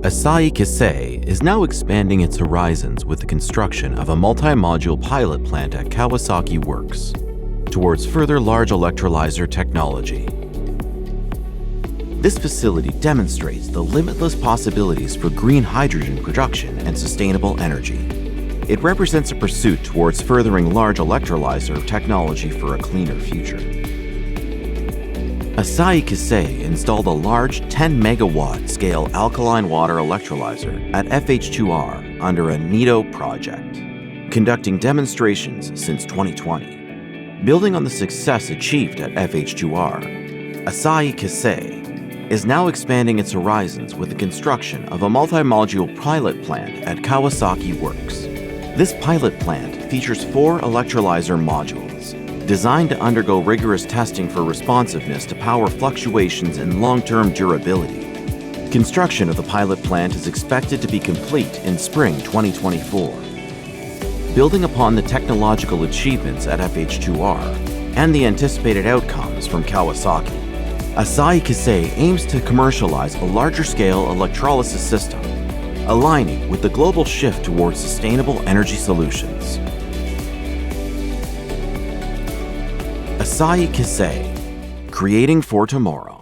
Asahi Kasei is now expanding its horizons with the construction of a multi-module pilot plant at Kawasaki Works towards further large electrolyzer technology. This facility demonstrates the limitless possibilities for green hydrogen production and sustainable energy. It represents a pursuit towards furthering large electrolyzer technology for a cleaner future. Asahi Kasei installed a large 10 megawatt scale alkaline water electrolyzer at FH2R under a NEDO project, conducting demonstrations since 2020. Building on the success achieved at FH2R, Asahi Kasei is now expanding its horizons with the construction of a multi-module pilot plant at Kawasaki Works. This pilot plant features 4 electrolyzer modules designed to undergo rigorous testing for responsiveness to power fluctuations and long-term durability. Construction of the pilot plant is expected to be complete in spring 2024. Building upon the technological achievements at FH2R and the anticipated outcomes from Kawasaki, Asahi Kasei aims to commercialize a larger-scale electrolysis system, aligning with the global shift towards sustainable energy solutions. Asahi Kasei, creating for tomorrow.